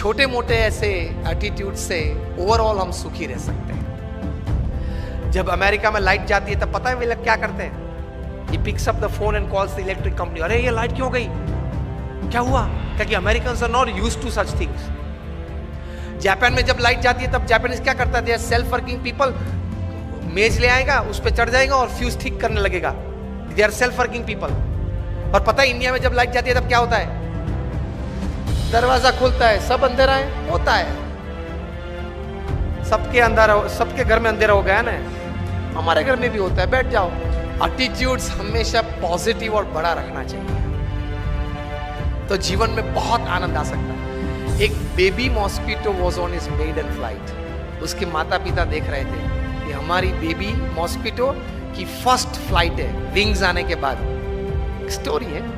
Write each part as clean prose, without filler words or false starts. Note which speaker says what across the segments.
Speaker 1: छोटे मोटे ऐसे एटीट्यूड से ओवरऑल हम सुखी रह सकते हैं। जब अमेरिका में लाइट जाती है तब पता है वे लोग क्या करते हैं? He picks up the phone and calls the electric company. अरे ये लाइट क्यों गई, क्या हुआ? क्योंकि Americans are not used to such things. Japan में जब लाइट जाती है तब जापानीज क्या करता है? सेल्फ वर्किंग पीपल, मेज ले आएगा, उस पर चढ़ जाएगा और फ्यूज ठीक करने लगेगा। They are self working people. और पता है इंडिया में जब लाइट जाती है तब क्या होता है? दरवाजा खुलता है, सब अंधेरा है, होता है, सबके अंदर, सबके घर में अंधेरा हो गया ना, हमारे घर में भी होता है। बैठ जाओ। एटीट्यूड्स हमेशा पॉजिटिव और बड़ा रखना चाहिए, तो जीवन में बहुत आनंद आ सकता है। एक baby mosquito was on his maiden flight. उसके माता पिता देख रहे थे कि हमारी बेबी मॉस्किटो की फर्स्ट फ्लाइट है विंग्स आने के बाद। स्टोरी है।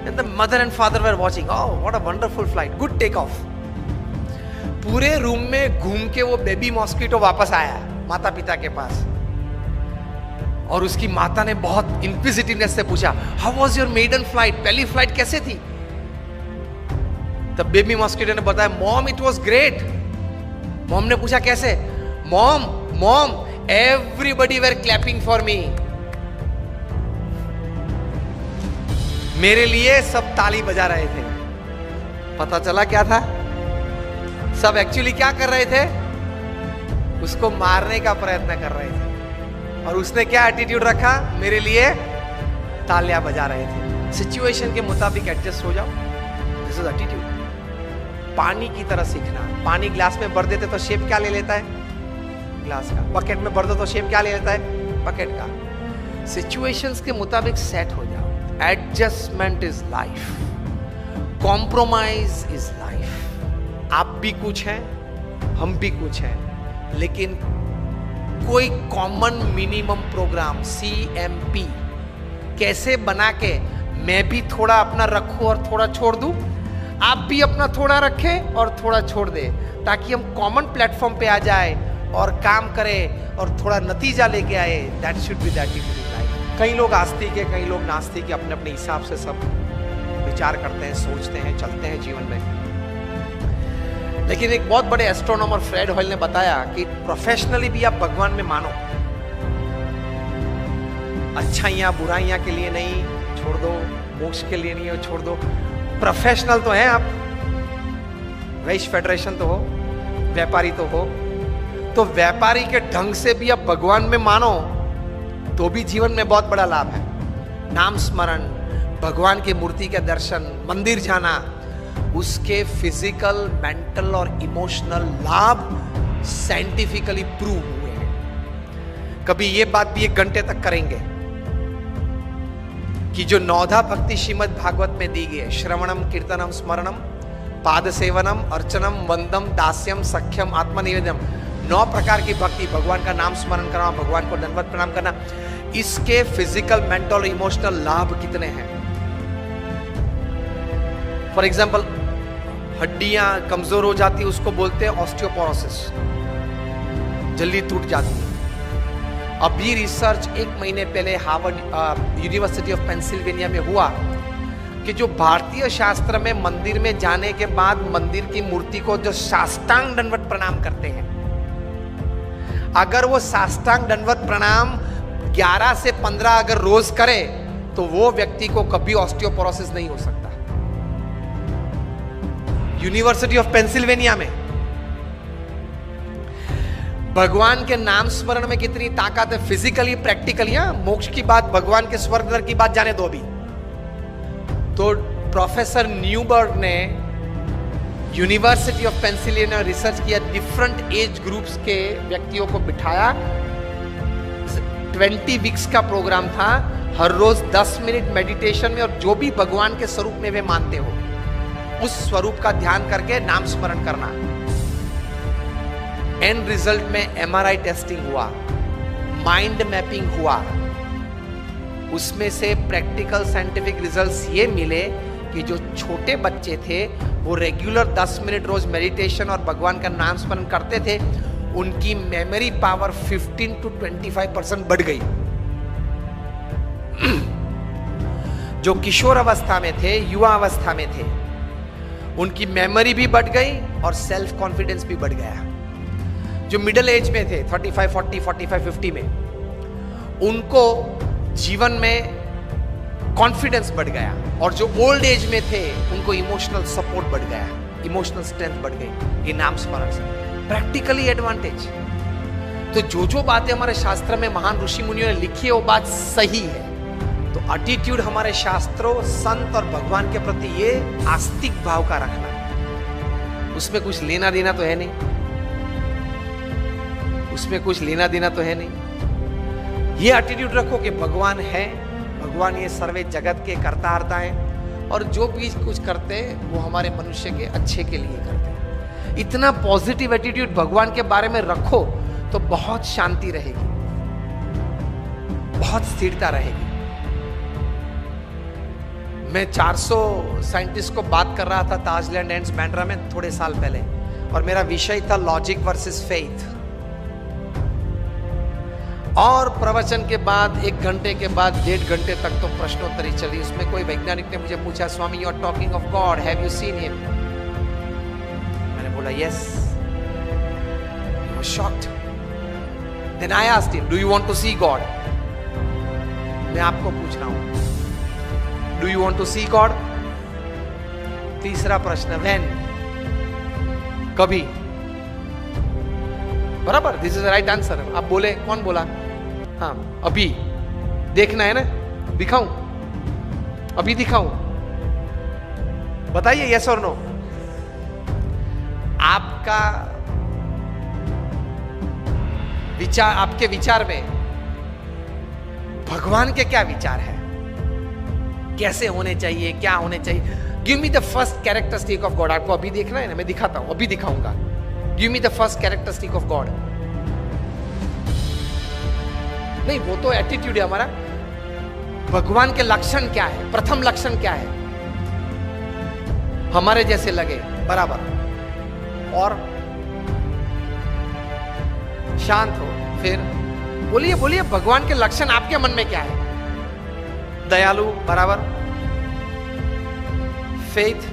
Speaker 1: And the mother and father were watching, oh what a wonderful flight, good take off. पूरे रूम में घूम के वो बेबी मॉस्किटो वापस आया माता पिता के पास, और उसकी माता ने बहुत इंक्विजिटिवनेस से पूछा, how was your maiden flight, पहली फ्लाइट कैसे थी? तब बेबी मॉस्किटो ने बताया, mom it was great. Mom ने पूछा कैसे? Mom mom everybody were clapping for me. मेरे लिए सब ताली बजा रहे थे। पता चला क्या था? सब एक्चुअली क्या कर रहे थे? उसको मारने का प्रयत्न कर रहे थे। और उसने क्या एटीट्यूड रखा? मेरे लिए तालियां बजा रहे थे। सिचुएशन के मुताबिक एडजस्ट हो जाओ, दिस इज एटीट्यूड। पानी की तरह सीखना। पानी ग्लास में भर देते तो शेप क्या ले लेता है? ग्लास का। बकेट में भर दो तो शेप क्या ले लेता है? बकेट का। सिचुएशंस के मुताबिक सेट हो जाओ। Adjustment is life, compromise is life. आप भी कुछ हैं, हम भी कुछ हैं, लेकिन कोई कॉमन मिनिमम प्रोग्राम CMP कैसे बना के मैं भी थोड़ा अपना रखूं और थोड़ा छोड़ दूं, आप भी अपना थोड़ा रखें और थोड़ा छोड़ दे, ताकि हम कॉमन प्लेटफॉर्म पे आ जाए और काम करें और थोड़ा नतीजा लेके आए। That should be that in life. कई लोग आस्तिक है, कई लोग नास्तिक है, अपने अपने हिसाब से सब विचार करते हैं, सोचते हैं, चलते हैं जीवन में। लेकिन एक बहुत बड़े एस्ट्रोनॉमर फ्रेड हॉयल ने बताया कि प्रोफेशनली भी आप भगवान में मानो, अच्छाइयां बुराइयां के लिए नहीं, छोड़ दो, मोक्ष के लिए नहीं हो, छोड़ दो। प्रोफेशनल तो हैं आप, वैश्य फेडरेशन तो हो, व्यापारी तो हो, तो व्यापारी के ढंग से भी आप भगवान में मानो तो भी जीवन में बहुत बड़ा लाभ है। नाम स्मरण, भगवान की मूर्ति के दर्शन, मंदिर जाना, उसके फिजिकल, मेंटल और इमोशनल लाभ साइंटिफिकली प्रूव हुए हैं। कभी ये बात भी 1 घंटे तक करेंगे कि जो 9धा भक्ति श्रीमद् भागवत में दी गई है, श्रवणम कीर्तनम स्मरणम पाद सेवनम अर्चनम वंदम दास्यम सख्यम आत्मनिवेदनम, 9 प्रकार की भक्ति, भगवान का नाम स्मरण करना, भगवान को दंडवत प्रणाम करना, इसके फिजिकल, मेंटल और इमोशनल लाभ कितने हैं। फॉर एग्जाम्पल, हड्डियां कमजोर हो जाती है, उसको बोलते हैं ऑस्टियोपोरोसिस, जल्दी टूट जाती है। अभी रिसर्च 1 महीने पहले हार्वर्ड यूनिवर्सिटी ऑफ पेंसिल्वेनिया में हुआ कि जो भारतीय शास्त्र में मंदिर में जाने के बाद मंदिर की मूर्ति को जो साष्टांग दंडवत प्रणाम करते हैं, अगर वो साष्टांग दंडवत प्रणाम 11 से 15 अगर रोज करे तो वो व्यक्ति को कभी ऑस्टियोपोरोसिस नहीं हो सकता। यूनिवर्सिटी ऑफ पेंसिल्वेनिया में। भगवान के नाम स्मरण में कितनी ताकत है, फिजिकली, प्रैक्टिकली। मोक्ष की बात, भगवान के स्वर्ग नरक की बात जाने दो अभी। तो प्रोफेसर न्यूबर्ग ने यूनिवर्सिटी ऑफ पेंसिल्वेनिया रिसर्च किया, डिफरेंट एज ग्रुप्स के व्यक्तियों को बिठाया, 20 वीक्स का प्रोग्राम था, हर रोज 10 मिनट मेडिटेशन में, और जो भी भगवान के स्वरूप में वे मानते हो उस स्वरूप का ध्यान करके नाम स्मरण करना। एंड रिजल्ट में MRI टेस्टिंग हुआ, माइंड मैपिंग हुआ, उसमें से प्रैक्टिकल साइंटिफिक रिजल्ट्स ये मिले कि जो छोटे बच्चे थे वो रेगुलर 10 मिनट रोज मेडिटेशन और भगवान का नाम स्मरण करते थे, उनकी मेमोरी पावर 15 to 25% बढ़ गई। जो किशोर अवस्था में थे, युवा अवस्था में थे, उनकी मेमोरी भी बढ़ गई और सेल्फ कॉन्फिडेंस भी बढ़ गया। जो मिडिल एज में थे 35, 40, 45, 50 में, उनको जीवन में कॉन्फिडेंस बढ़ गया, और जो ओल्ड एज में थे उनको इमोशनल सपोर्ट बढ़ गया, इमोशनल स्ट्रेंथ बढ़ गई। ये नाम स्मरण से प्रैक्टिकली एडवांटेज। तो जो बातें हमारे शास्त्र में महान ऋषि मुनियों ने लिखी है वो बात सही है। तो एटीट्यूड हमारे शास्त्रों, संत और भगवान के प्रति ये आस्तिक भाव का रखना, उसमें कुछ लेना देना तो है नहीं, उसमें कुछ लेना देना तो है नहीं। ये एटीट्यूड रखो कि भगवान है, भगवान ये सर्वे जगत के कर्ता हर्ता है, और जो भी कुछ करते हैं वो हमारे मनुष्य के अच्छे के लिए करते हैं। इतना पॉजिटिव एटीट्यूड भगवान के बारे में रखो तो बहुत शांति रहेगी, बहुत स्थिरता रहेगी। मैं 400 साइंटिस्ट को बात कर रहा था ताजलैंड एंड्स बांद्रा में थोड़े साल पहले, और मेरा विषय था लॉजिक वर्सेस फेथ। और प्रवचन के बाद 1 घंटे के बाद 1.5 घंटे तक तो प्रश्नोत्तरी चली। उसमें कोई वैज्ञानिक ने मुझे पूछा, Swami you are talking of God, have you seen him? मैंने बोला yes. He was shocked. Then I asked him, do you want to see God? मैं आपको पूछ रहा हूं, do you want to see God? तीसरा प्रश्न, व्हेन? कभी? बराबर, this is the right answer. आप बोले, कौन बोला? हाँ, अभी देखना है ना, दिखाऊं? अभी दिखाऊं? बताइए यस और नो। आपका विचार, आपके विचार में भगवान के क्या विचार है, कैसे होने चाहिए, क्या होने चाहिए? Give me the first characteristic of God. आपको अभी देखना है ना, मैं दिखाता हूं, अभी दिखाऊंगा। Give me the first characteristic of God. नहीं, वो तो एटीट्यूड है हमारा। भगवान के लक्षण क्या है? प्रथम लक्षण क्या है? हमारे जैसे लगे, बराबर, और शांत हो। फिर बोलिए बोलिए, भगवान के लक्षण आपके मन में क्या है? दयालु, बराबर। Faith.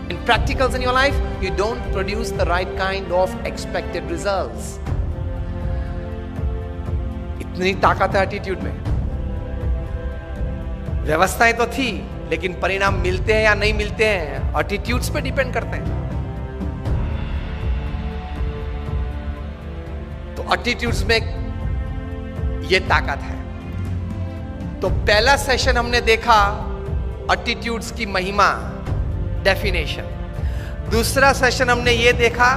Speaker 1: In practicals in your life, you don't produce the right kind of expected results. इतनी ताकत है एटीट्यूड में। व्यवस्थाएं तो थी, लेकिन परिणाम मिलते हैं या नहीं मिलते हैं एटीट्यूड्स पे डिपेंड करते हैं। तो एटीट्यूड्स में ये ताकत है। तो पहला सेशन हमने देखा एटीट्यूड्स की महिमा, डेफिनेशन। दूसरा सेशन हमने ये देखा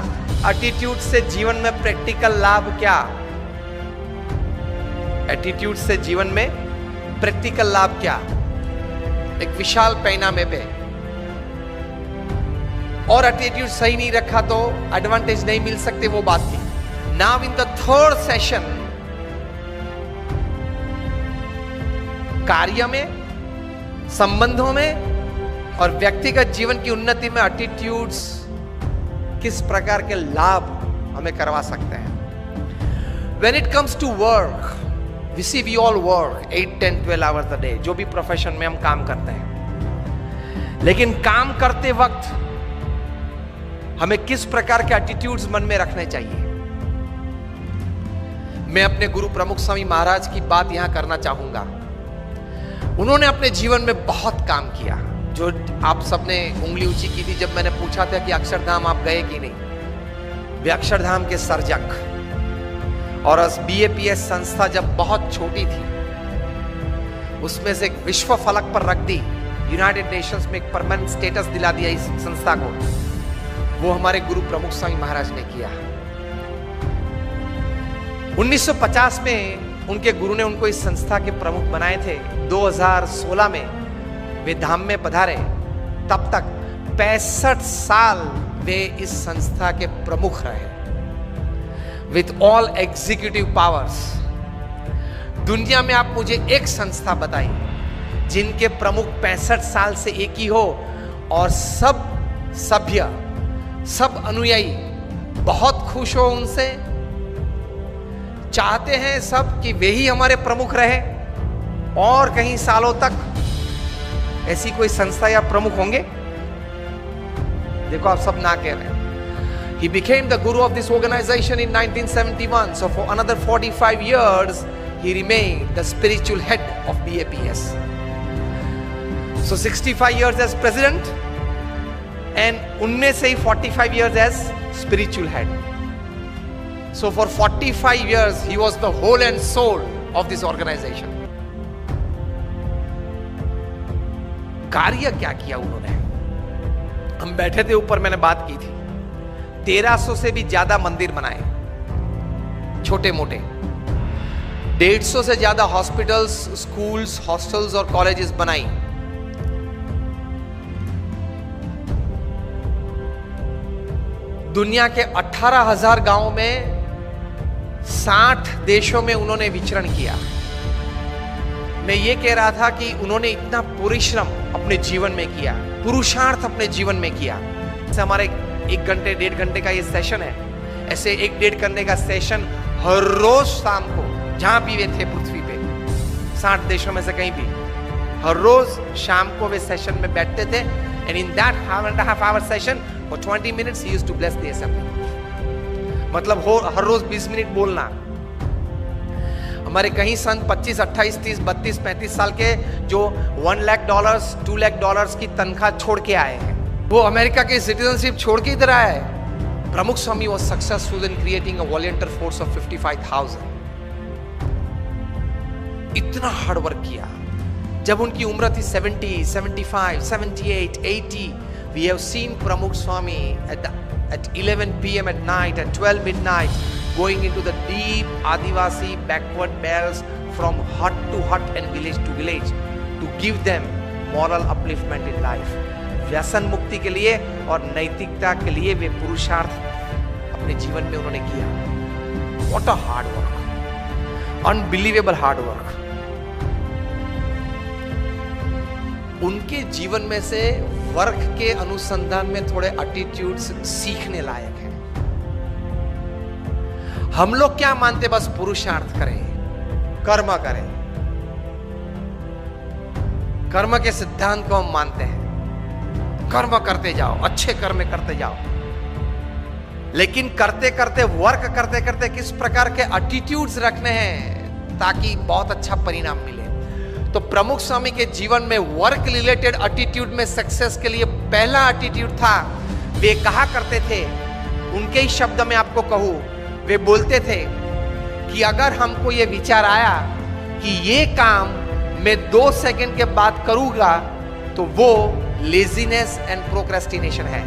Speaker 1: एटीट्यूड से जीवन में प्रैक्टिकल लाभ क्या, एटीट्यूड से जीवन में प्रैक्टिकल लाभ क्या, एक विशाल पैमाने पे। और एटीट्यूड सही नहीं रखा तो एडवांटेज नहीं मिल सकते, वो बात थी। Now in the third session, कार्य में, संबंधों में और व्यक्तिगत जीवन की उन्नति में एटीट्यूड्स किस प्रकार के लाभ हमें करवा सकते हैं। When it comes to work, we all work 8, 10, 12 hours a day, जो भी प्रोफेशन में हम काम करते हैं। लेकिन काम करते वक्त हमें किस प्रकार के एटीट्यूड्स मन में रखने चाहिए? मैं अपने गुरु प्रमुख स्वामी महाराज की बात यहां करना चाहूंगा। उन्होंने अपने जीवन में बहुत काम किया। जो आप सबने उंगली ऊंची की थी जब मैंने पूछा था कि अक्षरधाम आप गए कि नहीं। वे अक्षरधाम के सर्जक, और BAPS संस्था जब बहुत छोटी थी उसमें से एक विश्व फलक पर रख दी, यूनाइटेड नेशंस में एक परमानेंट स्टेटस दिला दिया इस संस्था को। वो हमारे गुरु प्रमुख स्वामी महाराज ने किया। 1950 में उनके गुरु ने उनको इस संस्था के प्रमुख बनाए थे। 2016 में वे धाम में पधारे। तब तक 65 साल वे इस संस्था के प्रमुख रहे, विथ ऑल एग्जीक्यूटिव पावर्स। दुनिया में आप मुझे एक संस्था बताइए जिनके प्रमुख 65 साल से एक ही हो और सब सभ्य, सब अनुयायी बहुत खुश हो उनसे, चाहते हैं सब कि वे ही हमारे प्रमुख रहे और कहीं सालों तक। ऐसी कोई संस्था या प्रमुख होंगे? देखो आप सब ना कह रहे हैं. He became the guru of this organization in 1971. So for another 45 years, he remained the spiritual head of BAPS. So 65 years as president and उनमें से ही 45 years as spiritual head. So for 45 years, he was the whole and soul of this organization. कार्य क्या किया उन्होंने? हम बैठे थे ऊपर, मैंने बात की थी. 1300 से भी ज्यादा मंदिर बनाए, छोटे मोटे. 150 से ज्यादा हॉस्पिटल्स, स्कूल्स, हॉस्टल्स और कॉलेजेस बनाई. दुनिया के 18,000 गांवों में 60 देशों में उन्होंने विचरण किया. मैं ये कह रहा था कि उन्होंने इतना परिश्रम अपने जीवन में किया, पुरुषार्थ अपने जीवन में किया. जैसे हमारे 1 घंटे 1.5 घंटे का ये सेशन है, ऐसे 1-1.5 घंटे का सेशन हर रोज शाम को जहां भी वे थे पृथ्वी पे, 60 देशों में से कहीं भी, हर रोज शाम को वे सेशन में बैठते थे. And in that 1.5 hour session for 20 minutes he used to bless the assembly. मतलब हर रोज 20 मिनट बोलना. हमारे कहीं संत 25, 28, 30, 32, 35 साल के जो $1 lakh, $2 lakh की तनख्वाह छोड़ के आए हैं, वो अमेरिका की सिटीजनशिप छोड़ के इधर आया है. प्रमुख स्वामी was successful in creating a volunteer force of 55,000. इतना हार्ड वर्क किया. जब उनकी उम्र थी 70, 75, 78, 80, we have seen Pramukh Swami at 11 p.m. at night, at 12 midnight, going into the deep Adivasi backward belts from hut to hut and village to village to give them moral upliftment in life. व्यसन मुक्ति के लिए और नैतिकता के लिए वे पुरुषार्थ अपने जीवन में उन्होंने किया. What a hard work, unbelievable hard work. उनके जीवन में से वर्क के अनुसंधान में थोड़े एटीट्यूड्स सीखने लायक हैं. हम लोग क्या मानते, बस पुरुषार्थ करें, कर्म करें. कर्म के सिद्धांत को हम मानते हैं, कर्म करते जाओ, अच्छे कर्म करते जाओ. लेकिन करते करते, वर्क करते करते किस प्रकार के एटीट्यूड्स रखने हैं ताकि बहुत अच्छा परिणाम मिले. तो प्रमुख स्वामी के जीवन में वर्क रिलेटेड एटीट्यूड में सक्सेस के लिए पहला एटीट्यूड था, वे कहा करते थे, उनके ही शब्द में आपको कहूं, वे बोलते थे कि अगर हमको ये विचार आया कि ये काम मैं 2 सेकंड के बाद करूंगा तो वो लेजीनेस एंड प्रोक्रेस्टिनेशन है.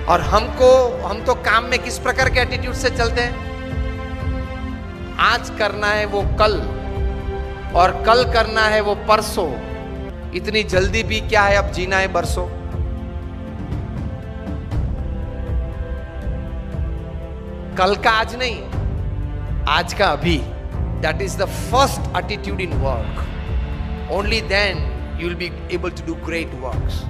Speaker 1: और हम तो काम में किस प्रकार के एटीट्यूड से चलते हैं? आज करना है वो कल, और कल करना है वो परसों. इतनी जल्दी भी क्या है, अब जीना है बरसों. कल का आज नहीं, आज का अभी. That is the first attitude in work. Only then you will be able to do great works.